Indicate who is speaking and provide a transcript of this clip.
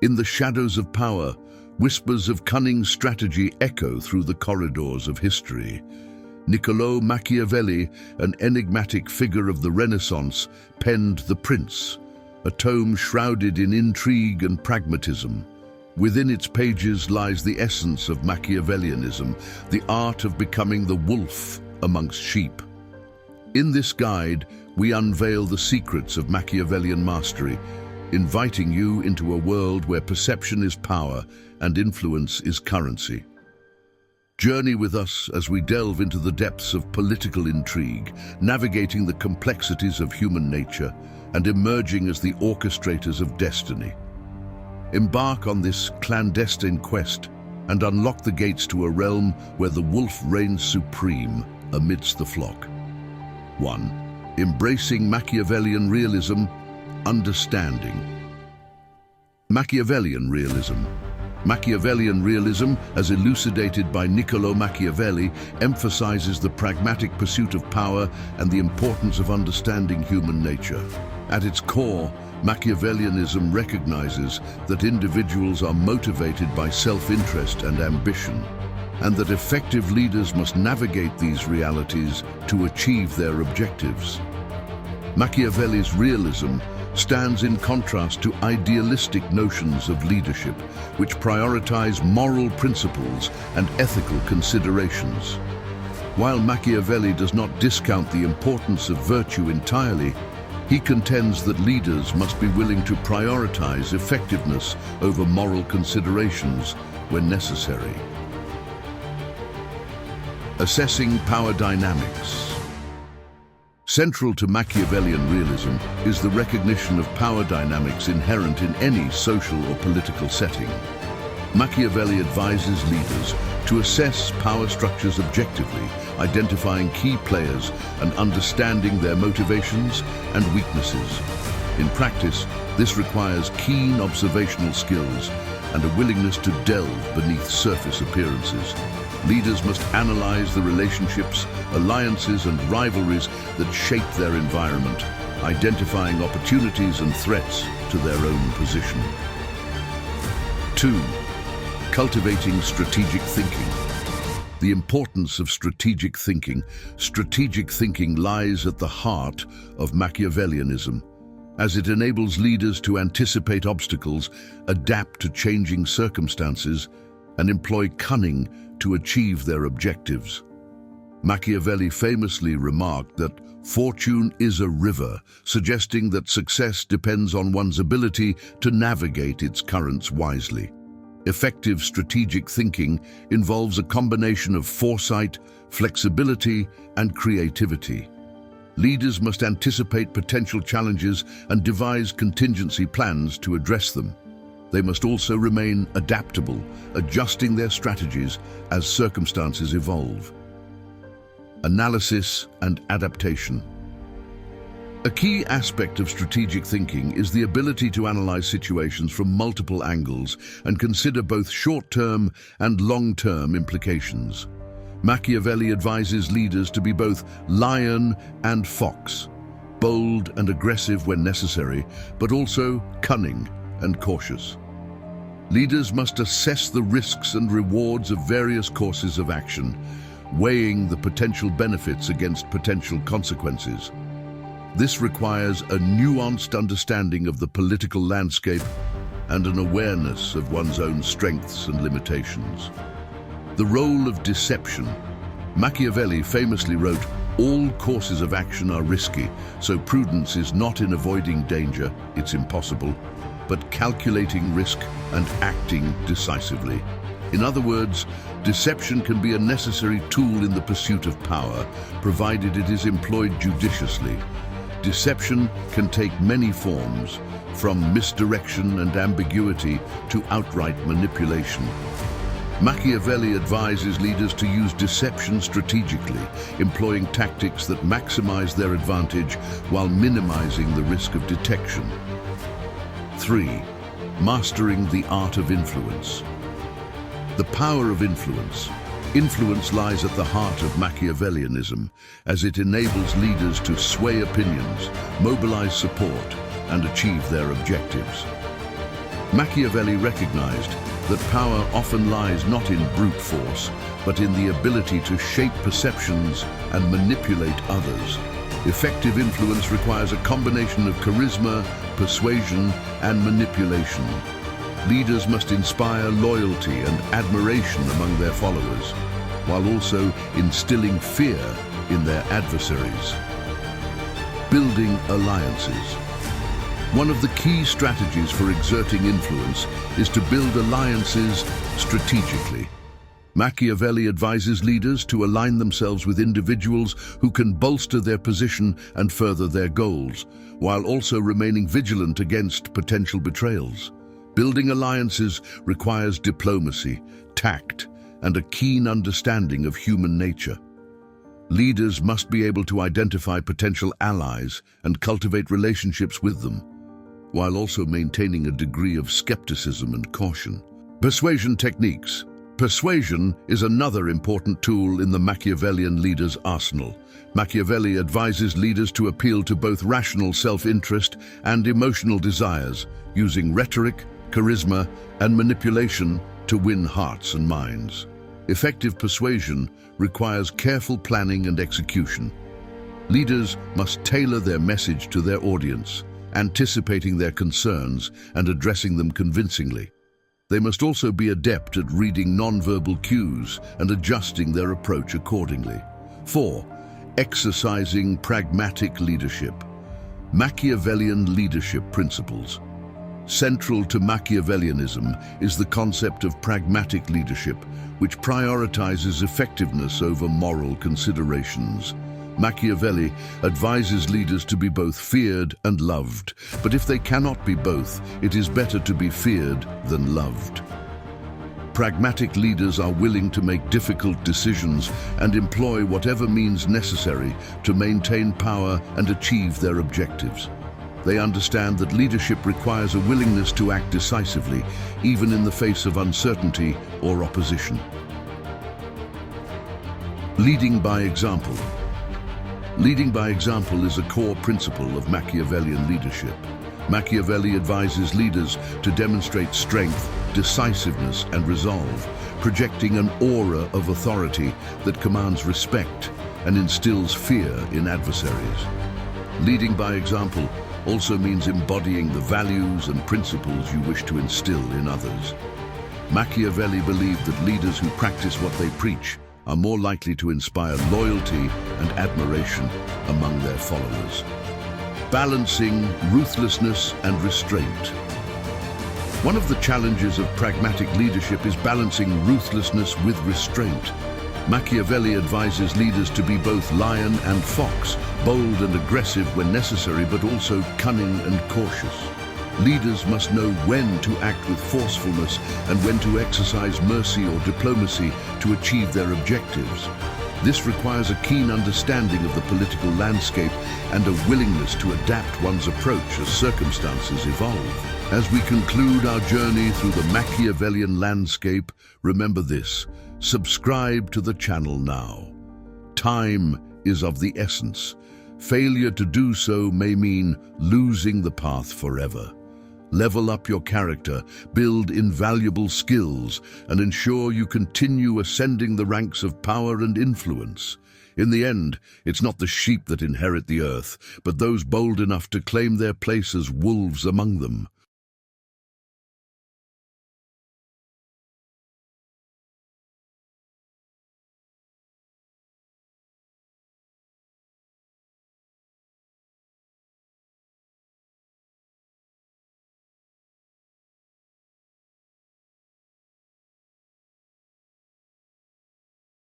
Speaker 1: In the shadows of power, whispers of cunning strategy echo through the corridors of history. Niccolò Machiavelli, an enigmatic figure of the Renaissance, penned The Prince, a tome shrouded in intrigue and pragmatism. Within its pages lies the essence of Machiavellianism, the art of becoming the wolf amongst sheep. In this guide, we unveil the secrets of Machiavellian mastery, inviting you into a world where perception is power and influence is currency. Journey with us as we delve into the depths of political intrigue, navigating the complexities of human nature and emerging as the orchestrators of destiny. Embark on this clandestine quest and unlock the gates to a realm where the wolf reigns supreme amidst the flock. 1. Embracing Machiavellian realism, understanding. Machiavellian realism. Machiavellian realism, as elucidated by Niccolò Machiavelli, emphasizes the pragmatic pursuit of power and the importance of understanding human nature. At its core, Machiavellianism recognizes that individuals are motivated by self-interest and ambition, and that effective leaders must navigate these realities to achieve their objectives. Machiavelli's realism stands in contrast to idealistic notions of leadership, which prioritize moral principles and ethical considerations. While Machiavelli does not discount the importance of virtue entirely, he contends that leaders must be willing to prioritize effectiveness over moral considerations when necessary. Assessing power dynamics. Central to Machiavellian realism is the recognition of power dynamics inherent in any social or political setting. Machiavelli advises leaders to assess power structures objectively, identifying key players and understanding their motivations and weaknesses. In practice, this requires keen observational skills and a willingness to delve beneath surface appearances. Leaders must analyze the relationships, alliances, and rivalries that shape their environment, identifying opportunities and threats to their own position. 2. Cultivating strategic thinking. The importance of strategic thinking. Strategic thinking lies at the heart of Machiavellianism, as it enables leaders to anticipate obstacles, adapt to changing circumstances, and employ cunning to achieve their objectives. Machiavelli famously remarked that fortune is a river, suggesting that success depends on one's ability to navigate its currents wisely. Effective strategic thinking involves a combination of foresight, flexibility, and creativity. Leaders must anticipate potential challenges and devise contingency plans to address them. They must also remain adaptable, adjusting their strategies as circumstances evolve. Analysis and adaptation. A key aspect of strategic thinking is the ability to analyze situations from multiple angles and consider both short-term and long-term implications. Machiavelli advises leaders to be both lion and fox, bold and aggressive when necessary, but also cunning and cautious. Leaders must assess the risks and rewards of various courses of action, weighing the potential benefits against potential consequences. This requires a nuanced understanding of the political landscape and an awareness of one's own strengths and limitations. The role of deception. Machiavelli famously wrote, "All courses of action are risky, so prudence is not in avoiding danger, it's impossible, but calculating risk and acting decisively." In other words, deception can be a necessary tool in the pursuit of power, provided it is employed judiciously. Deception can take many forms, from misdirection and ambiguity to outright manipulation. Machiavelli advises leaders to use deception strategically, employing tactics that maximize their advantage while minimizing the risk of detection. 3. Mastering the art of influence. The power of influence. Influence lies at the heart of Machiavellianism, as it enables leaders to sway opinions, mobilize support, and achieve their objectives. Machiavelli recognized that power often lies not in brute force, but in the ability to shape perceptions and manipulate others. Effective influence requires a combination of charisma, persuasion, and manipulation. Leaders must inspire loyalty and admiration among their followers, while also instilling fear in their adversaries. Building alliances. One of the key strategies for exerting influence is to build alliances strategically. Machiavelli advises leaders to align themselves with individuals who can bolster their position and further their goals, while also remaining vigilant against potential betrayals. Building alliances requires diplomacy, tact, and a keen understanding of human nature. Leaders must be able to identify potential allies and cultivate relationships with them, while also maintaining a degree of skepticism and caution. Persuasion techniques. Persuasion is another important tool in the Machiavellian leader's arsenal. Machiavelli advises leaders to appeal to both rational self-interest and emotional desires, using rhetoric, charisma, and manipulation to win hearts and minds. Effective persuasion requires careful planning and execution. Leaders must tailor their message to their audience, anticipating their concerns and addressing them convincingly. They must also be adept at reading nonverbal cues and adjusting their approach accordingly. 4. Exercising pragmatic leadership. Machiavellian leadership principles. Central to Machiavellianism is the concept of pragmatic leadership, which prioritizes effectiveness over moral considerations. Machiavelli advises leaders to be both feared and loved, but if they cannot be both, it is better to be feared than loved. Pragmatic leaders are willing to make difficult decisions and employ whatever means necessary to maintain power and achieve their objectives. They understand that leadership requires a willingness to act decisively, even in the face of uncertainty or opposition. Leading by example. Leading by example is a core principle of Machiavellian leadership. Machiavelli advises leaders to demonstrate strength, decisiveness, and resolve, projecting an aura of authority that commands respect and instills fear in adversaries. Leading by example also means embodying the values and principles you wish to instill in others. Machiavelli believed that leaders who practice what they preach are more likely to inspire loyalty and admiration among their followers. Balancing ruthlessness and restraint. One of the challenges of pragmatic leadership is balancing ruthlessness with restraint. Machiavelli advises leaders to be both lion and fox, bold and aggressive when necessary, but also cunning and cautious. Leaders must know when to act with forcefulness and when to exercise mercy or diplomacy to achieve their objectives. This requires a keen understanding of the political landscape and a willingness to adapt one's approach as circumstances evolve. As we conclude our journey through the Machiavellian landscape, remember this: subscribe to the channel now. Time is of the essence. Failure to do so may mean losing the path forever. Level up your character, build invaluable skills, and ensure you continue ascending the ranks of power and influence. In the end, it's not the sheep that inherit the earth, but those bold enough to claim their place as wolves among them.